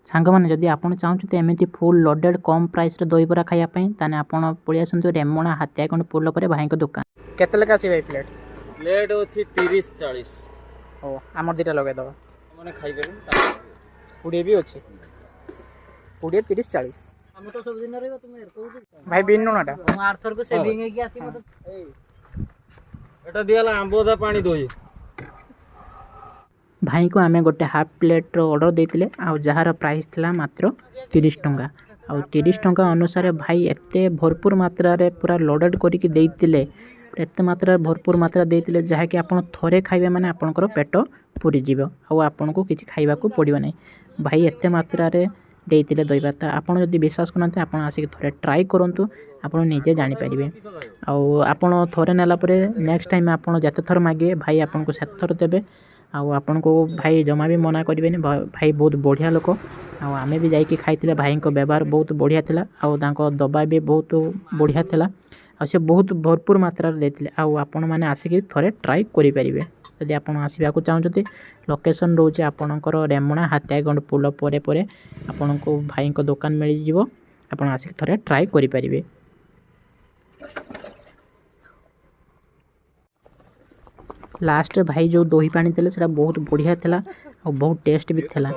सांग मैंने जदि आप चाहते एमती फुल लोडेड कम प्राइस दहीबरा खायापी ताने आप पलि आसतु रेमणा हाथियागंड पुल पर भाई दुकान केते लेखा अच्छी भाई प्लेट प्लेट अच्छी 30-40 ओ आम दीटा लगेदब मैंने खाई पुड़िए भी अच्छे पुड़िए 30-40 हम तो सब दिन रहबो तुम यार कहू भाई बिन नुनाटा हम आर्थर को सेविंग है कि आसी मत एटा दियाला आंबोदा पानी दोई भाई को आमे गोटे हाफ प्लेट ऑर्डर देते आउ जार प्राइस थिला मात्र 30 टंका आउ 30 टंका अनुसार भाई एते भरपूर मात्रा रे पूरा लोडेड करके देइतिले एते मात्रा भरपूर मात्रा देइतिले जहाँकि आपन थोड़े खाइबे माने आपनकर पेट पूरी जीव आउ आपन को किछि खाइबा को पड़िबो नै भाई एते मात्रा रे देइतिले दहीभात आपन जदि विश्वास करनते आपन आसिक थोड़े ट्राई करंतु आपन निजे जानि परिबे आउ आपन थोड़े नेला परे नेक्स्ट टाइम आपन जते थोर मागे भाई आपन को सेत थोर देबे आउ आपन को भाई जमा भी मना करें भाई बहुत बढ़िया लोक आमे भी जाइए खाई भाई व्यवहार बहुत बढ़िया थिला आउ तांको दबा भी बहुत बढ़िया थिला आ से बहुत भरपूर मात्रा देते आपण मैंने आसिक थोड़े ट्राई करेंगे जदि आप आसवाक चाहते लोकेशन रोचे आपणकर रेमणा हाथियागंड पुल परे परे आपण को भाई दुकान मिल जाव आप आसिक थोड़े ट्राई करेंगे। लास्ट भाई जो दही पानी थे बहुत बढ़िया था और बहुत टेस्ट भी था।